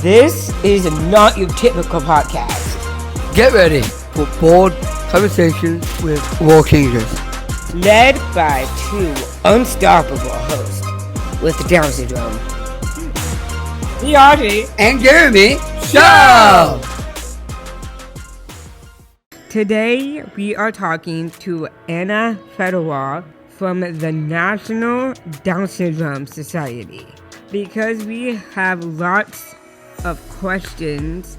This is not your typical podcast. Get ready for bold conversations with world changers. Led by two unstoppable hosts with Down syndrome. The Audrey And Jeremy Show! Today we are talking to Anna Fedewa from the National Down Syndrome Society because we have lots of questions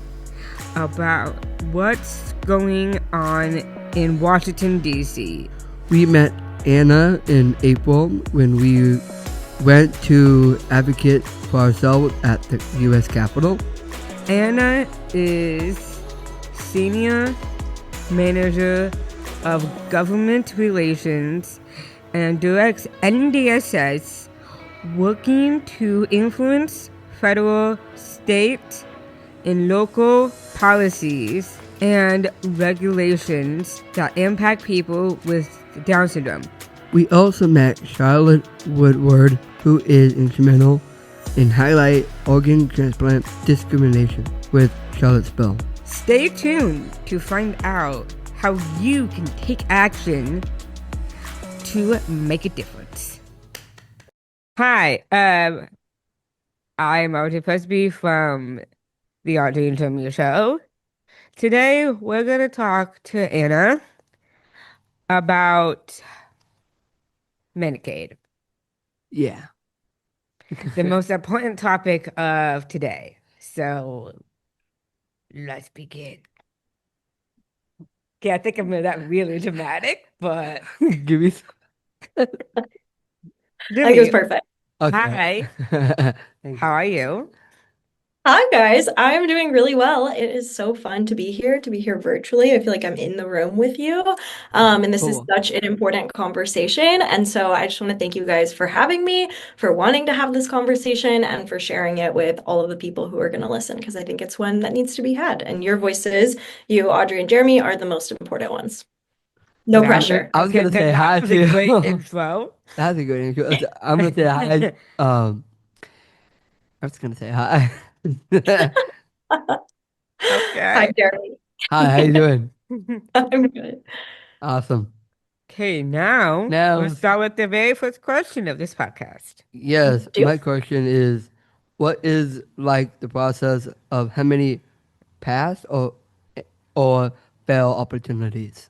about what's going on in Washington, D.C. We met Anna in April when we went to advocate for ourselves at the U.S. Capitol. Anna is Senior Manager of Government Relations and directs NDSS, working to influence federal, state, and local policies and regulations that impact people with Down syndrome. We also met Charlotte Woodward, who is instrumental in highlight organ transplant discrimination with Charlotte's Bill. Stay tuned to find out how you can take action to make a difference. Hi, I'm Audrey Presby from the Audrey and Jeremy Show. Today, we're going to talk to Anna about Medicaid, Yeah. the most important topic of today. So, let's begin. Okay, I think I'm that really dramatic, but Give me I think it was perfect. Hi. How are you? Hi, guys. I'm doing really well. It is so fun to be here virtually. I feel like I'm in the room with you. And this is Cool. such an important conversation. And so I just want to thank you guys for having me, for wanting to have this conversation, and for sharing it with all of the people who are going to listen, because I think it's one that needs to be had. And your voices, you, Audrey, and Jeremy, are the most important ones. No That was- pressure. I was gonna say hi that was a to great you. intro. That's a good intro. I'm gonna say hi. I was gonna say hi. Hi, Okay. Jeremy. Hi, how you doing? I'm good. Awesome. Okay, now Now- we'll start with the very first question of this podcast. Yes, Do- my question is, what is like the process of how many pass or fail opportunities?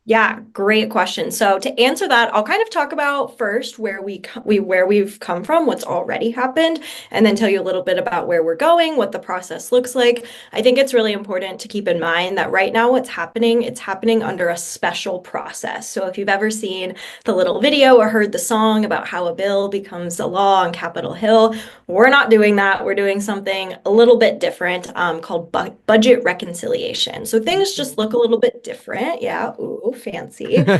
Yeah, great question. So to answer that, I'll kind of talk about first where we've come from, what's already happened, and then tell you a little bit about where we're going, what the process looks like. I think it's really important to keep in mind that right now it's happening under a special process. So if you've ever seen the little video or heard the song about how a bill becomes a law on Capitol Hill, we're not doing that. We're doing something a little bit different, called budget reconciliation. So things just look a little bit different. Yeah, ooh, fancy. Rules.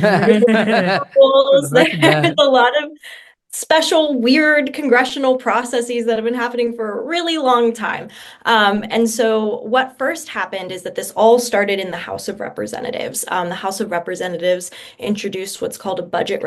Imagine that. There's a lot of special, weird congressional processes that have been happening for a really long time. And so what first happened is that this all started in the House of Representatives. The House of Representatives introduced what's called a budget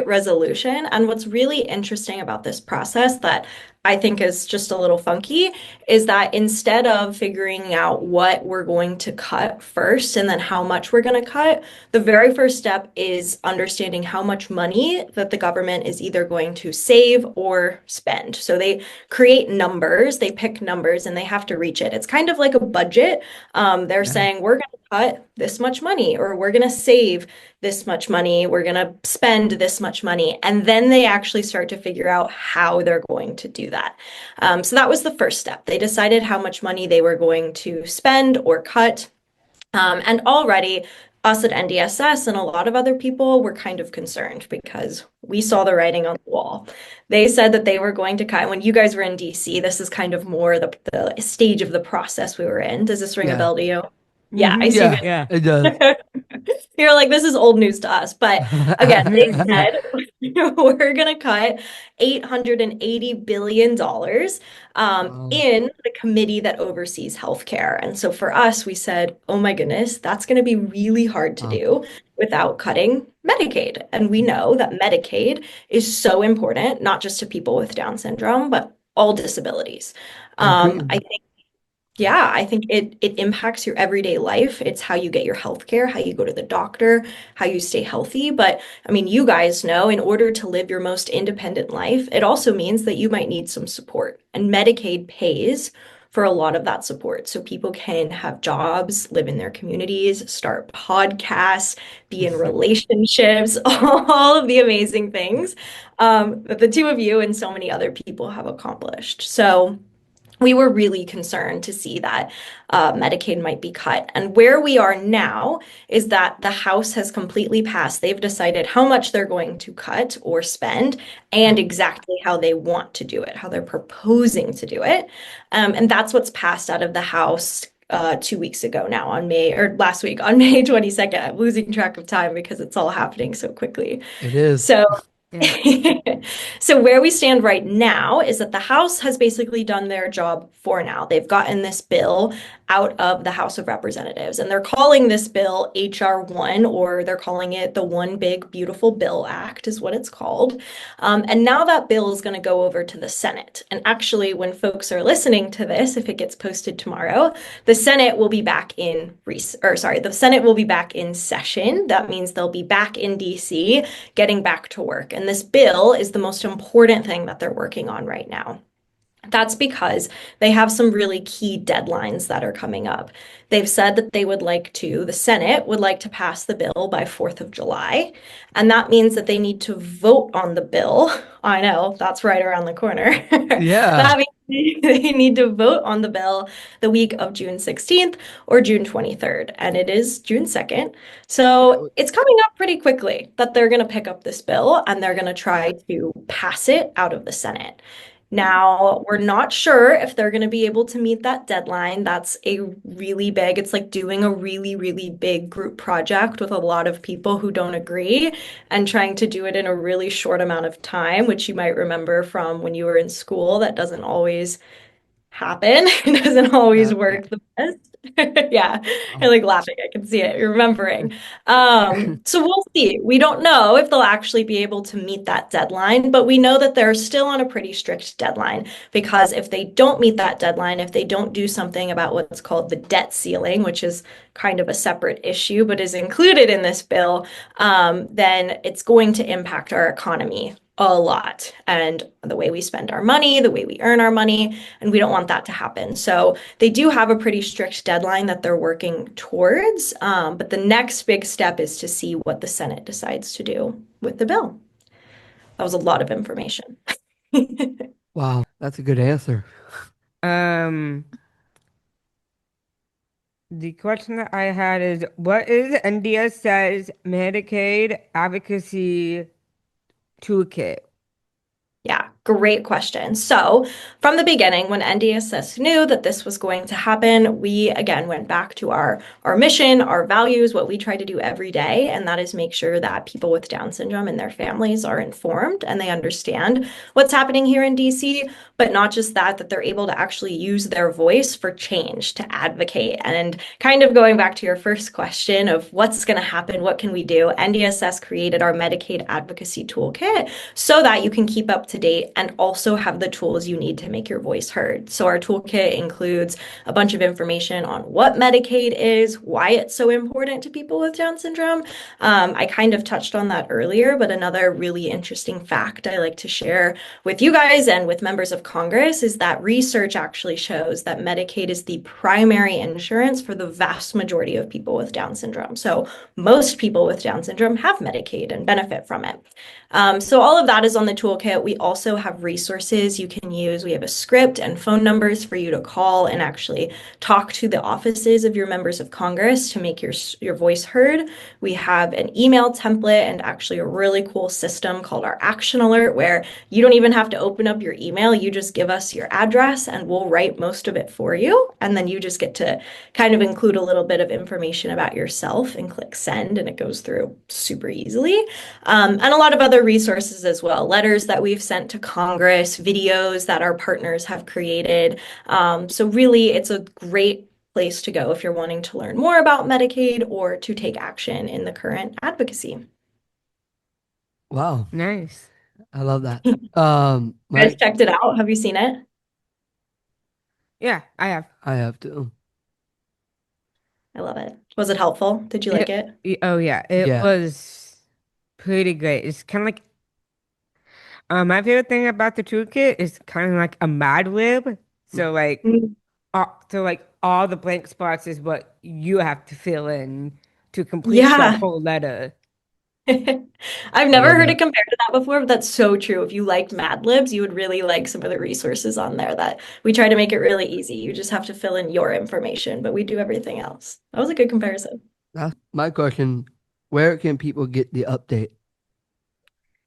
resolution. And what's really interesting about this process that I think is just a little funky is that instead of figuring out what we're going to cut first and then how much we're going to cut, the very first step is understanding how much money that the government is either going to save or spend. So they create numbers, they pick numbers, and they have to reach it. It's kind of like a budget. They're saying we're going to cut this much money, or we're going to save this much money, we're going to spend this much money. And then they actually start to figure out how they're going to do that. So that was the first step. They decided how much money they were going to spend or cut. And already us at NDSS and a lot of other people were kind of concerned because we saw the writing on the wall. They said that they were going to cut, when you guys were in DC, this is kind of more the stage of the process we were in. Does this ring a bell to you? Yeah, I see. Yeah. It does. You're like, this is old news to us. But again, they said we're going to cut $880 billion in the committee that oversees healthcare. And so for us, we said, oh my goodness, that's going to be really hard to do without cutting Medicaid. And we know that Medicaid is so important, not just to people with Down syndrome, but all disabilities. I agree. I think yeah, I think it impacts your everyday life. It's how you get your health care, how you go to the doctor, how you stay healthy. But I mean, you guys know in order to live your most independent life, it also means that you might need some support. And Medicaid pays for a lot of that support. So people can have jobs, live in their communities, start podcasts, be in relationships, all of the amazing things that the two of you and so many other people have accomplished. So we were really concerned to see that Medicaid might be cut. And where we are now is that the House has completely passed. They've decided how much they're going to cut or spend and exactly how they want to do it, how they're proposing to do it. And that's what's passed out of the House 2 weeks ago now on May, or last week on May 22nd. I'm losing track of time because it's all happening so quickly. It is. So Yeah. so where we stand right now is that the House has basically done their job for now. They've gotten this bill out of the House of Representatives, and they're calling this bill HR 1, or they're calling it the One Big Beautiful Bill Act, is what it's called. And now that bill is going to go over to the Senate. And actually, when folks are listening to this, if it gets posted tomorrow, the Senate will be back in the Senate will be back in session. That means they'll be back in DC getting back to work. And this bill is the most important thing that they're working on right now. That's because they have some really key deadlines that are coming up. They've said that the Senate would like to pass the bill by 4th of July. And that means that they need to vote on the bill. I know, that's right around the corner. Yeah. That means they need to vote on the bill the week of June 16th or June 23rd. And it is June 2nd. So it's coming up pretty quickly that they're going to pick up this bill and they're going to try to pass it out of the Senate. Now, we're not sure if they're going to be able to meet that deadline. That's it's like doing a really, really big group project with a lot of people who don't agree and trying to do it in a really short amount of time, which you might remember from when you were in school. That doesn't always happen. It doesn't always Yeah. work the best. Yeah, you're Um, like laughing. I can see it. You're remembering. So we'll see. We don't know if they'll actually be able to meet that deadline, but we know that they're still on a pretty strict deadline because if they don't meet that deadline, if they don't do something about what's called the debt ceiling, which is kind of a separate issue but is included in this bill, then it's going to impact our economy a lot and the way we spend our money, the way we earn our money, and we don't want that to happen. So they do have a pretty strict deadline that they're working towards, but the next big step is to see what the Senate decides to do with the bill. That was a lot of information. wow, that's a good answer. Um, the question that I had is, what is NDS's Medicaid advocacy toolkit? Yeah, great question. So, from the beginning, when NDSS knew that this was going to happen, we again went back to our mission, our values, what we try to do every day, and that is make sure that people with Down syndrome and their families are informed and they understand what's happening here in DC, but not just that, that they're able to actually use their voice for change, to advocate. And kind of going back to your first question of what's going to happen, what can we do? NDSS created our Medicaid advocacy toolkit so that you can keep up to date and also have the tools you need to make your voice heard. So our toolkit includes a bunch of information on what Medicaid is, why it's so important to people with Down syndrome. I kind of touched on that earlier, but another really interesting fact I like to share with you guys and with members of Congress is that research actually shows that Medicaid is the primary insurance for the vast majority of people with Down syndrome. So most people with Down syndrome have Medicaid and benefit from it. So all of that is on the toolkit. We also have resources you can use. We have a script and phone numbers for you to call and actually talk to the offices of your members of Congress to make your voice heard. We have an email template and actually a really cool system called our Action Alert, where you don't even have to open up your email. You just give us your address and we'll write most of it for you. And then you just get to kind of include a little bit of information about yourself and click send, and it goes through super easily. And a lot of other resources as well, letters that we've sent to Congress, videos that our partners have created. So really, it's a great place to go if you're wanting to learn more about Medicaid or to take action in the current advocacy. Wow. Nice. I love that. You guys My checked it out? Have you seen it? Yeah, I have. I have to. I love it. Was it helpful? Did you Yeah, like it? oh yeah, it Yeah. was pretty great. It's kind of like my favorite thing about the toolkit is kind of like a Mad Lib. So like, Mm. all the blank spots is what you have to fill in to complete the Yeah. whole letter. I've I never love heard it that. compared to that before, but that's so true. If you like Mad Libs, you would really like some of the resources on there that we try to make it really easy. You just have to fill in your information, but we do everything else. That was a good comparison. That's my question. Where can people get the update?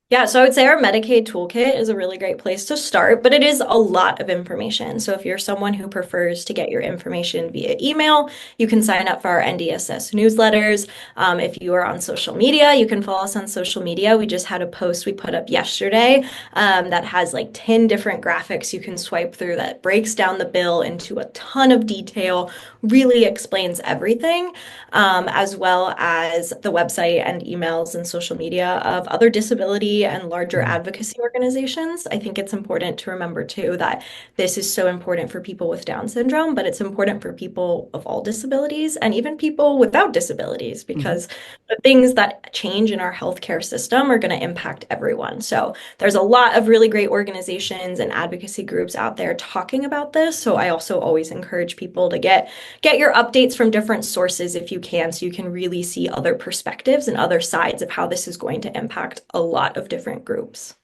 Yeah, so I would say our Medicaid toolkit is a really great place to start, but it is a lot of information. So if you're someone who prefers to get your information via email, you can sign up for our NDSS newsletters. If you are on social media, you can follow us on social media. We just had a post we put up yesterday that has like 10 different graphics you can swipe through that breaks down the bill into a ton of detail, really explains everything, as well as the website and emails and social media of other disability and larger Mm. advocacy organizations. I think it's important to remember too that this is so important for people with Down syndrome, but it's important for people of all disabilities and even people without disabilities Hmm. because the things that change in our healthcare system are going to impact everyone. So there's a lot of really great organizations and advocacy groups out there talking about this. So I also always encourage people to get your updates from different sources if you can, so you can really see other perspectives and other sides of how this is going to impact a lot of different groups.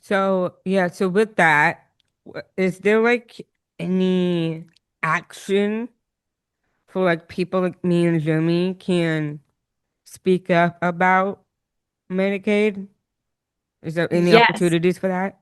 So yeah, so with that, is there like any action for like people like me and Jeremy can speak up about Medicaid? Is there any Yes. opportunities for that?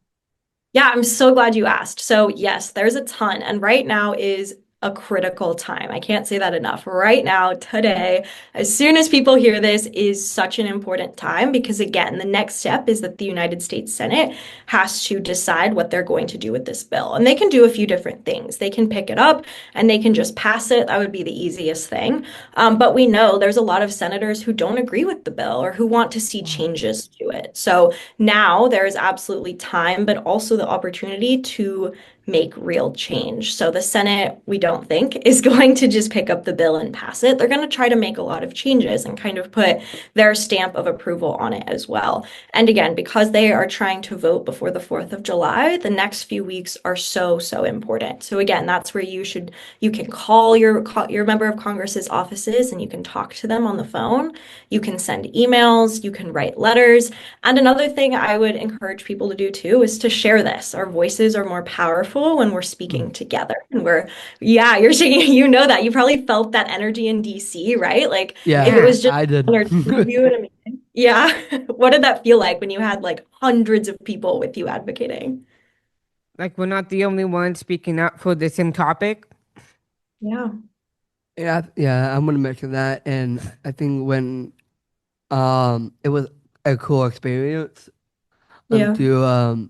Yeah, I'm so glad you asked. So, yes, there's a ton. And right now is a critical time. I can't say that enough. Right now, today, as soon as people hear this, is such an important time because, again, the next step is that the United States Senate has to decide what they're going to do with this bill. And they can do a few different things. They can pick it up and they can just pass it. That would be the easiest thing. But we know there's a lot of senators who don't agree with the bill or who want to see changes to it. So, now there is absolutely time, but also the opportunity to make real change. So the Senate, we don't think, is going to just pick up the bill and pass it. They're going to try to make a lot of changes and kind of put their stamp of approval on it as well. And again, because they are trying to vote before the 4th of July, the next few weeks are so, so important. So again, that's where you can call your member of Congress's offices and you can talk to them on the phone. You can send emails, you can write letters. And another thing I would encourage people to do too is to share this. Our voices are more powerful when we're Mm. speaking together. And yeah, you're shaking, you know that. You probably felt that energy in DC, right? Like if Yeah, it Yeah, was just I did. one or two of you in a meeting. Yeah. What did that feel like when you had like hundreds of people with you advocating? like we're not the only ones speaking up for the same topic. Yeah. Yeah, yeah, I'm gonna mention that, and I think when it was a cool experience Yeah. to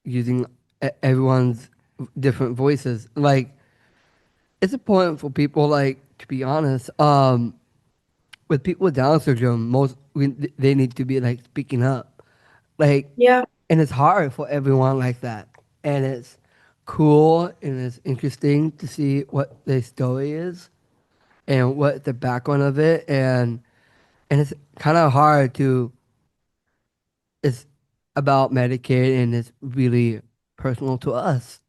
using everyone's different voices. Like it's important for people, like to be honest, with people with Down syndrome, they need to be like speaking up, like, Yeah. and it's hard for everyone like that, and it's cool and it's interesting to see what their story is and what the background of it, and it's kind of hard to. It's about Medicaid and it's really personal to us.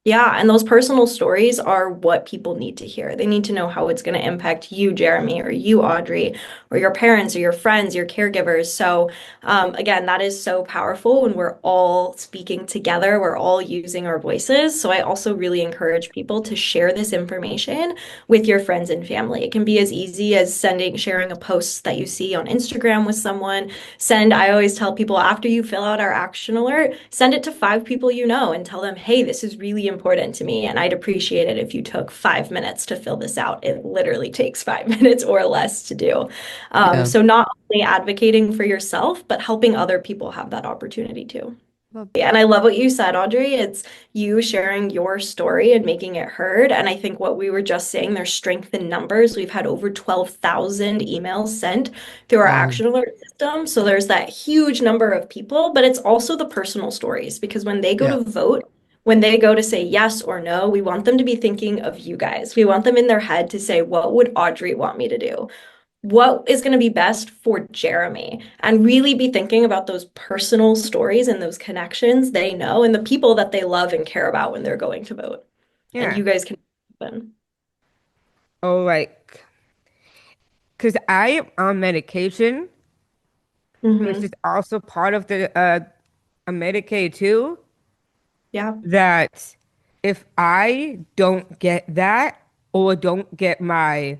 Yeah, and those personal stories are what people need to hear. They need to know how it's going to impact you, Jeremy, or you, Audrey, or your parents, or your friends, your caregivers. So, again, that is so powerful when we're all speaking together, we're all using our voices. So, I also really encourage people to share this information with your friends and family. It can be as easy as sharing a post that you see on Instagram with someone. I always tell people after you fill out our action alert, send it to 5 people you know and tell them, hey, this is really important to me. And I'd appreciate it if you took 5 minutes to fill this out. It literally takes 5 minutes or less to do. Yeah. So not only advocating for yourself, but helping other people have that opportunity too. Love And I love what you said, Audrey. It's you sharing your story and making it heard. And I think what we were just saying, there's strength in numbers. We've had over 12,000 emails sent through our wow. action alert system. So there's that huge number of people, but it's also the personal stories because when they go Yeah. to vote, when they go to say yes or no, we want them to be thinking of you guys. We want them in their head to say, what would Audrey want me to do? What is going to be best for Jeremy and really be thinking about those personal stories and those connections they know and the people that they love and care about when they're going to vote. And Yeah. you guys can happen. Or like, because I am on medication, which is Hmm. also part of the a Medicaid too, Yeah. that if I don't get that or don't get my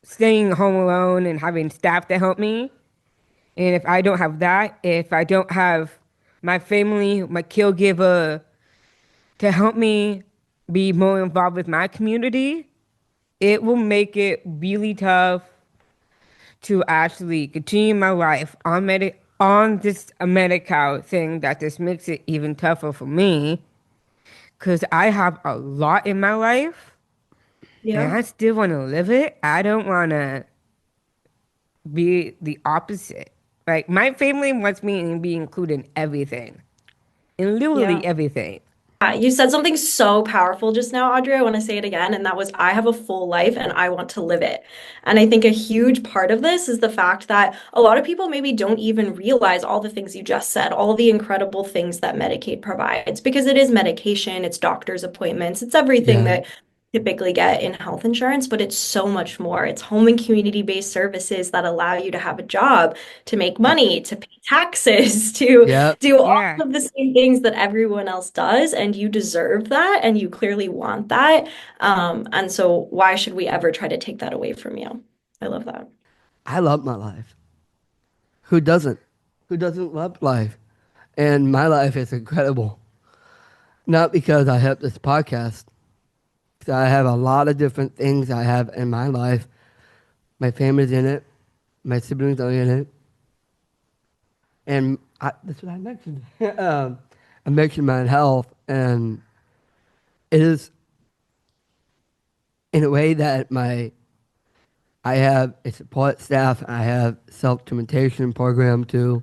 staying home alone and having staff to help me, and if I don't have that, if I don't have my family, my caregiver to help me be more involved with my community, it will make it really tough to actually continue my life on on this Medi-Cal thing that just makes it even tougher for me because I have a lot in my life and Yeah. I still want to live it. I don't want to be the opposite. Like my family wants me to be included in everything, in Yeah. literally everything. You said something so powerful just now, Audrey. I want to say it again, and that was I have a full life and I want to live it. And I think a huge part of this is the fact that a lot of people maybe don't even realize all the things you just said, all the incredible things that Medicaid provides, because it is medication, it's doctor's appointments, it's everything Yeah. that typically get in health insurance, but it's so much more. It's home and community-based services that allow you to have a job, to make Yeah. money, to pay taxes, to Yeah. do all Yeah, of the same things that everyone else does, and you deserve that, and you clearly want that. And so, why should we ever try to take that away from you? I love that. I love my life. Who doesn't? Who doesn't love life? And my life is incredible. Not because I have this podcast. 'Cause I have a lot of different things I have in my life. My family's in it. My siblings are in it. And that's what I mentioned. I mentioned my health. And it is in a way that I have a support staff. I have self-implementation program too.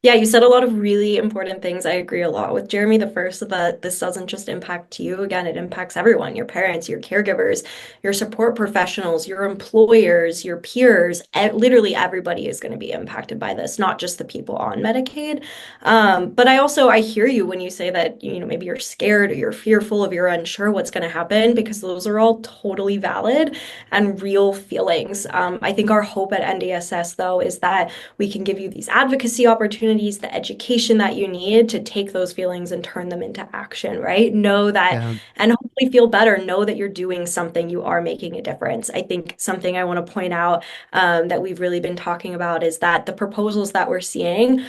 Yeah, you said a lot of really important things. I agree a lot with Jeremy. The first, that this doesn't just impact you. Again, it impacts everyone, your parents, your caregivers, your support professionals, your employers, your peers. Literally everybody is going to be impacted by this, not just the people on Medicaid. But I hear you when you say that, maybe you're scared or you're fearful or you're unsure what's going to happen, because those are all totally valid and real feelings. I think our hope at NDSS, though, is that we can give you these advocacy opportunities, the education that you need to take those feelings and turn them into action, right? Know that, Yeah, and hopefully feel better. Know that you're doing something, you are making a difference. I think something I want to point out that we've really been talking about is that the proposals that we're seeing,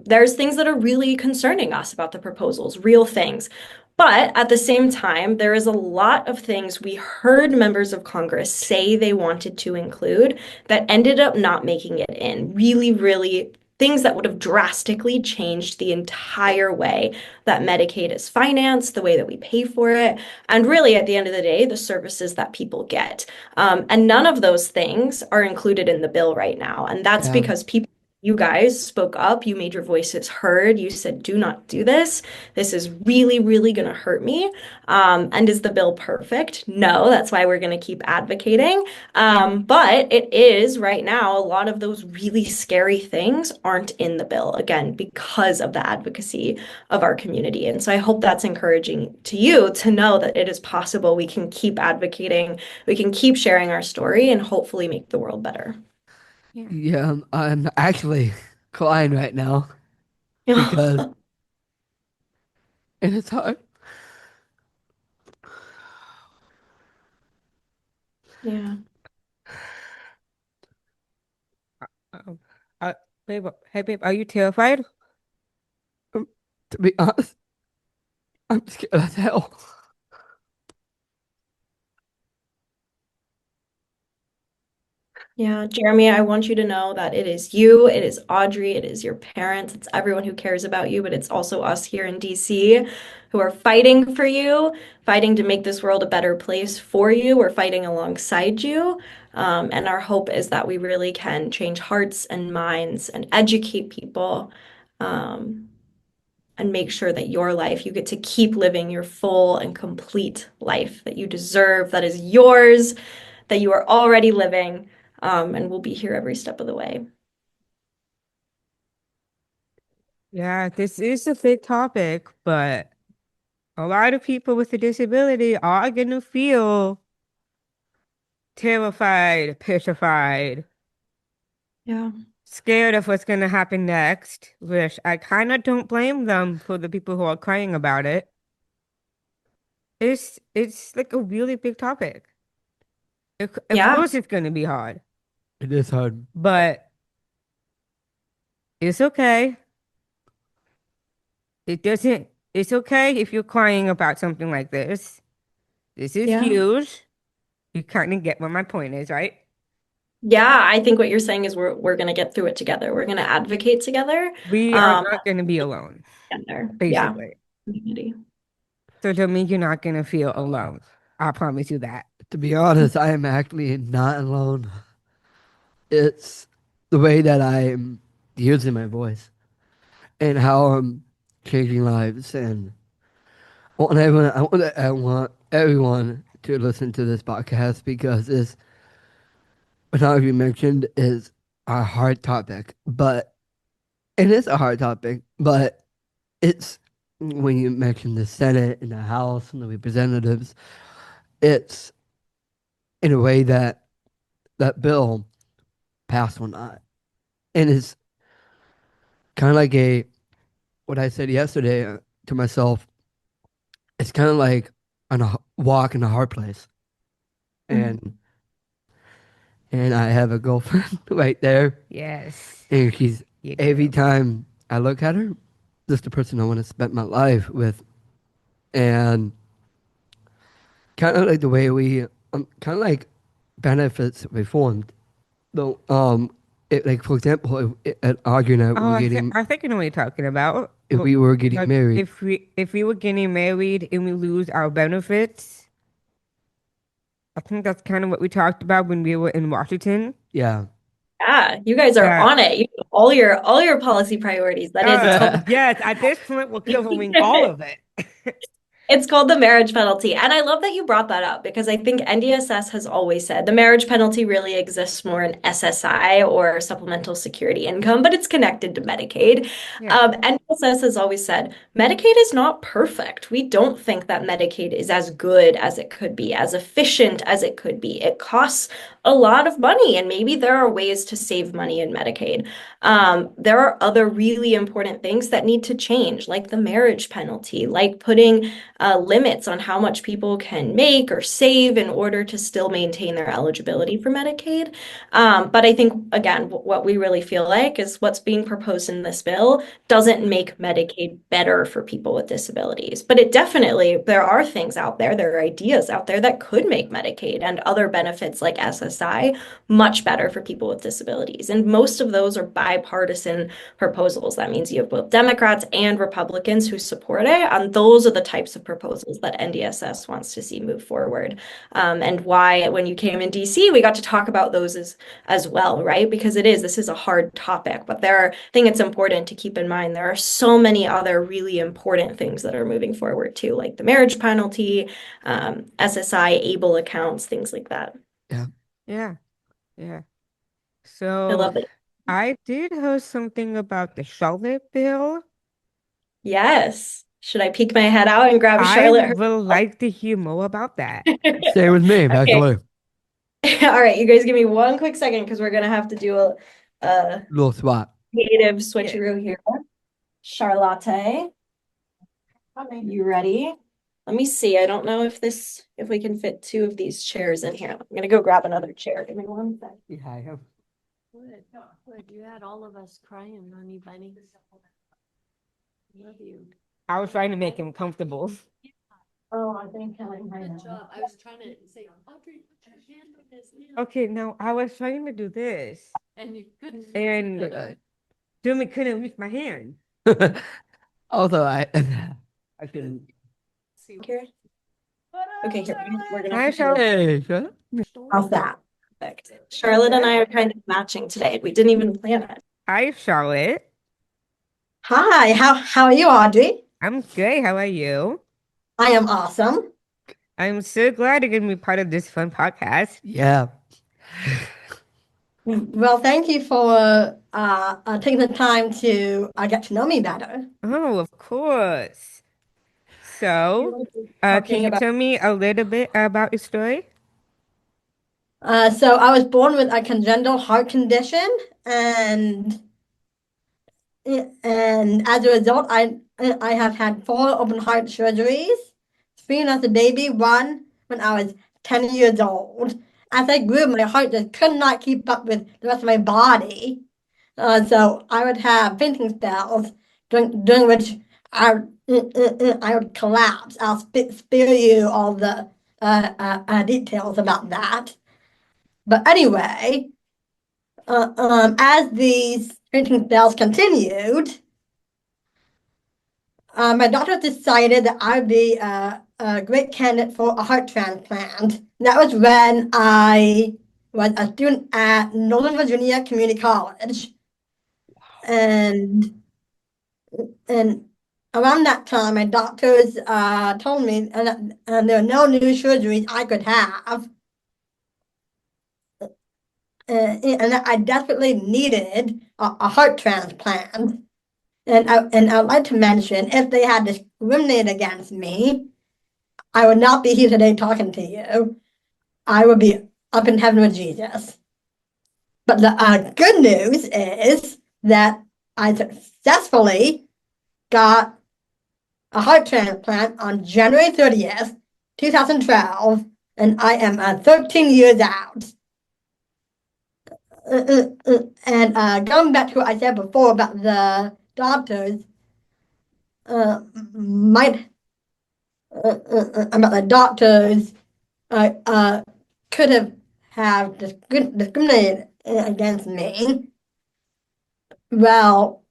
there's things that are really concerning us about the proposals, real things. But at the same time, there is a lot of things we heard members of Congress say they wanted to include that ended up not making it in. Really, really things that would have drastically changed the entire way that Medicaid is financed, the way that we pay for it, and really, at the end of the day, the services that people get. And none of those things are included in the bill right now. And that's yeah, because people. You guys spoke up, you made your voices heard, you said, do not do this. This is really, really going to hurt me. And is the bill perfect? No, that's why we're going to keep advocating. But it is right now, a lot of those really scary things aren't in the bill, again, because of the advocacy of our community. And so I hope that's encouraging to you to know that it is possible. We can keep advocating, we can keep sharing our story, and hopefully make the world better. yeah, yeah. I'm actually crying right now because, and it's hard. Yeah. um, uh, babe, hey babe, are you terrified? Um, to be honest, I'm scared as hell. Yeah, Jeremy, I want you to know that it is you, it is Audrey, it is your parents, it's everyone who cares about you, but it's also us here in DC who are fighting for you, fighting to make this world a better place for you. We're fighting alongside you. And our hope is that we really can change hearts and minds and educate people, um, and make sure that your life, you get to keep living your full and complete life that you deserve, that is yours, that you are already living, and we'll be here every step of the way. Yeah, this is a big topic, but a lot of people with a disability are gonna feel terrified, petrified, Yeah. scared of what's gonna happen next, which I kind of don't blame them for the people who are crying about it. It's like a really big topic. Of Yeah. course, it's gonna be hard, It is hard. but it's okay. It doesn't. It's okay if you're crying about something like this. This is Yeah. huge. You kind of get what my point is, right? Yeah, I think what you're saying is we're gonna get through it together. We're gonna advocate together. We are Um, not gonna be alone, together. Yeah. basically. Community. So that means you're not gonna feel alone. I promise you that. To be honest, I am actually not alone. It's the way that I'm using my voice and how I'm changing lives. And I want everyone to listen to this podcast because it's, what you mentioned is a hard topic, but it is a hard topic, but it's, when you mentioned the Senate and the House and the representatives, it's in a way that that bill passed or not. And it's kind of like what I said yesterday to myself, it's kind of like a walk in a hard place. Mhm. And I have a girlfriend right there, Yes, and she's, you every do. time I look at her, this is the person I want to spend my life with. And kind of like the way we, kind of like benefits reformed. Though, like for example, at arguing that Oh, I think I know what you're talking about. if we were getting Like married, if we were getting married and we lose our benefits, I think that's kind of what we talked about when we were in Washington. yeah. Yeah, you guys are That on it. You know, all your policy priorities. That is, it's called the yes, at this point we're covering all of it. It's called the marriage penalty. And I love that you brought that up because I think NDSS has always said the marriage penalty really exists more in SSI or supplemental security income, but it's connected to Medicaid. Yeah. NDSS has always said Medicaid is not perfect. We don't think that Medicaid is as good as it could be, as efficient as it could be. It costs a lot of money, and maybe there are ways to save money in Medicaid. There are other really important things that need to change, like the marriage penalty, like putting limits on how much people can make or save in order to still maintain their eligibility for Medicaid. But I think, again, what we really feel like is what's being proposed in this bill doesn't make Medicaid better for people with disabilities. But it definitely, there are things out there are ideas out there that could make Medicaid and other benefits like SSI much better for people with disabilities. And most of those are bipartisan proposals. That means you have both Democrats and Republicans who support it. And those are the types of proposals that NDSS wants to see move forward. And why, when you came in DC, we got to talk about those as well, right? Because this is a hard topic, but I think it's important to keep in mind there are so many other really important things that are moving forward too, like the marriage penalty, SSI, ABLE accounts, things like that. Yeah. Yeah. Yeah. I So love it. I did hear something about the Charlotte bill. Yes. Should I peek my head out and grab I Charlotte would herself? like to hear more about that. Same with me, Okay. actually. All right, you guys give me one quick second because we're gonna have to do a Little spot. creative Yeah. switcheroo here. Charlotte, you ready? Let me see. I don't know if we can fit two of these chairs in here. I'm gonna go grab another chair. Give me one sec. Yeah, I have. Good. You had all of us crying on you, buddy. Love you. I was trying to make him comfortable. Oh, I think I Good know. job. I was trying to say, Audrey, put your hand on his hand. Okay, now I was trying to do this, And you couldn't. and Jimmy couldn't reach my hand. Although I can. See. Here. Okay, here, we're gonna Hi, put you- Charlotte. Hey, Charlotte. How's that? Perfect. Charlotte and I are kind of matching today. We didn't even plan it. Hi, Charlotte. Hi, how are you, Audrey? I'm good. How are you? I am awesome. I'm so glad you're going to be part of this fun podcast. Yeah. Well, thank you for taking the time to get to know me better. Oh, of course. So, can Talking you about tell me a little bit about your story? so I was born with a congenital heart condition, and as a result, I have had 4 open heart surgeries, 3 as a baby, 1 when I was 10 years old. As I grew, my heart just could not keep up with the rest of my body. So I would have fainting spells during which I would collapse. I'll spare you all the details about that. But anyway, as these fainting spells continued, my doctor decided that I'd be a great candidate for a heart transplant. That was when I was a student at Northern Virginia Community College. And and around that time, my doctors told me that there were no new surgeries I could have, and that I desperately needed a heart transplant. And I'd like to mention, if they had discriminated against me, I would not be here today talking to you. I would be up in heaven with Jesus. But the good news is that I successfully got a heart transplant on January 30th, 2012, and I am 13 years out. And going back to what I said before about the doctors, might about the doctors could have discriminated against me. Well,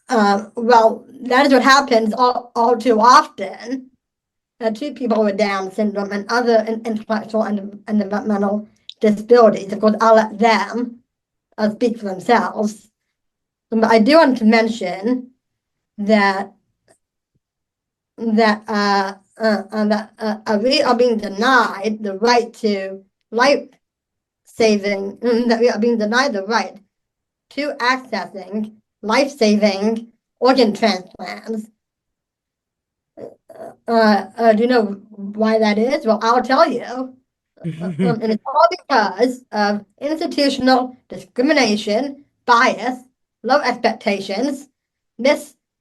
well, that is what happens all too often to people with Down syndrome and other intellectual and developmental disabilities. Of course, I'll let them speak for themselves. But I do want to mention that we are being denied the right to life saving, that we are being denied the right to accessing life saving organ transplants. Do you know why that is? Well, I'll tell you. And it's all because of institutional discrimination, bias, low expectations,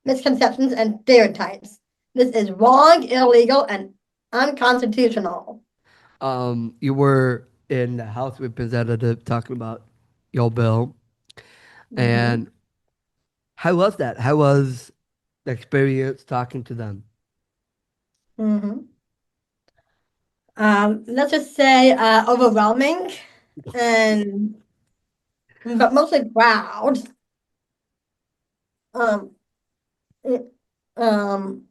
misconceptions, and stereotypes. This is wrong, illegal, and unconstitutional. You were in the House of Representative talking about your bill, and how was that? How was the experience talking to them? Mm-hmm. Let's just say overwhelming, and but mostly proud. Um, it- um,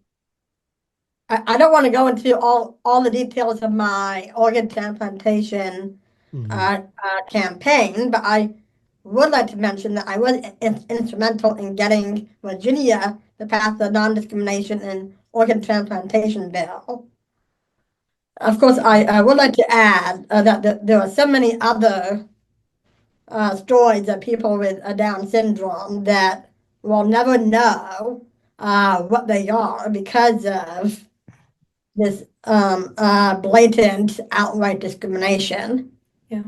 I don't want to go into all the details of my organ transplantation Mhm. campaign, but I would like to mention that I was instrumental in getting Virginia to pass the non-discrimination in organ transplantation bill. Of course, I would like to add that there are so many other stories of people with Down syndrome that will never know what they are because of this blatant, outright discrimination. Yeah.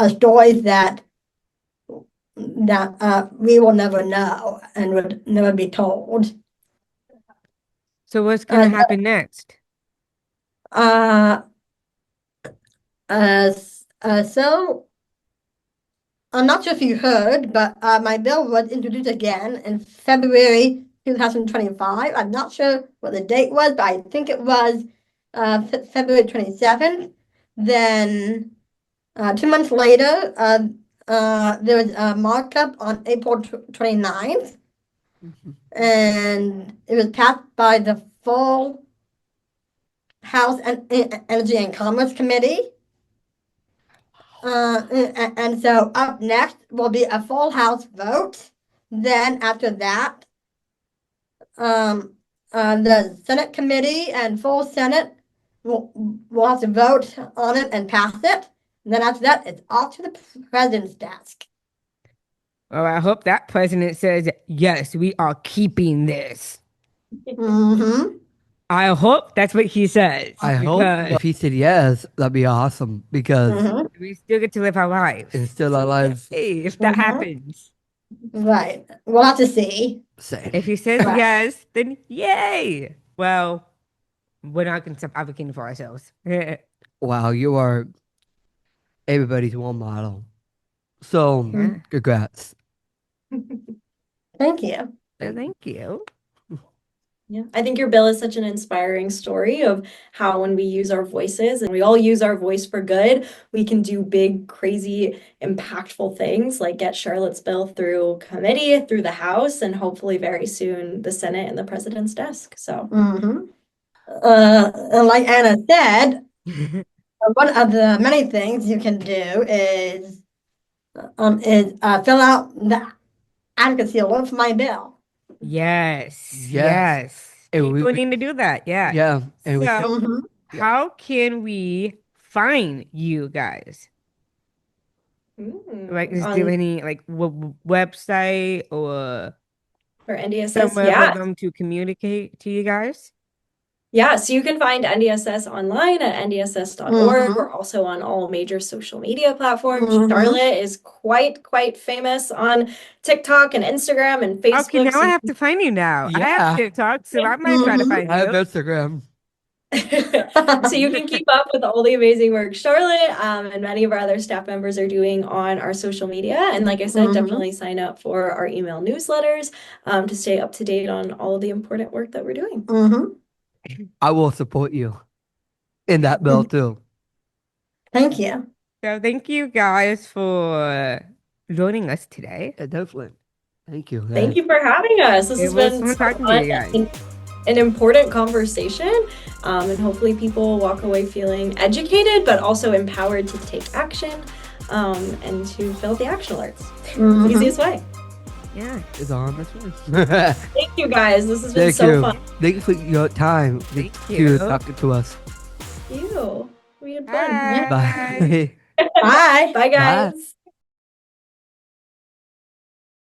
Stories that we will never know and would never be told. So, what's going to happen next? Uh, so I'm not sure if you heard, but my bill was introduced again in February 2025. I'm not sure what the date was, but I think it was February 27th. Then 2 months later, there was a markup on April 29th, and it was passed by the full House Energy and Commerce Committee. And so up next will be a full House vote. Then after that, the Senate committee and full Senate will have to vote on it and pass it. And then after that, it's off to the president's desk. Well, I hope that president says, yes, we are keeping this. Mm-hmm. I hope that's what he says. I hope because if he said yes, that'd be awesome because Mm-hmm. we still get to live our lives. it's still our lives. Hey, if that Mhm. happens. Right. We'll have to see. Same. If he says Right. yes, then yay. Well, we're not going to stop advocating for ourselves. Wow, you are everybody's role model. So, Yeah. congrats. Thank you. So thank you. Yeah, I think your bill is such an inspiring story of how when we use our voices and we all use our voice for good, we can do big, crazy, impactful things like get Charlotte's bill through committee, through the House, and hopefully very soon the Senate and the president's desk. So Mm-hmm. And like Anna said, one of the many things you can do is fill out the advocacy alert for my bill. Yes. Yes. Yes. And People we- need to do that. Yeah. Yeah, and we So- still, Mhm. Yeah. How can we find you guys? Like, is there on any like website or for NDSS, somewhere yeah. for them to communicate to you guys? Yeah, so you can find NDSS online at ndss.org. Mhm. We're also on all major social media platforms. Mhm. Charlotte is quite famous on TikTok and Instagram and Facebook. Okay, now so I you have to find you now. I Yeah. have TikTok, so I might try to Mhm. find I have you. Instagram. So you can keep up with all the amazing work Charlotte and many of our other staff members are doing on our social media. And like I said, Mhm. definitely sign up for our email newsletters to stay up to date on all of the important work that we're doing. Mhm. I will support you in that bill too. Thank you. So thank you guys for joining us today. Yeah, definitely. Thank you. Thank you for having us. This It has was been fun so talking to you fun guys. and an important conversation. And hopefully people walk away feeling educated, but also empowered to take action and to fill out the action alerts. Mhm. Easiest way. Yeah. It's on this one. Thank you guys. This has been Thank so you. fun. Thank you for your time. Thank to you. talking to us. Thank you. We had fun. Bye. Bye. Bye. Bye, guys.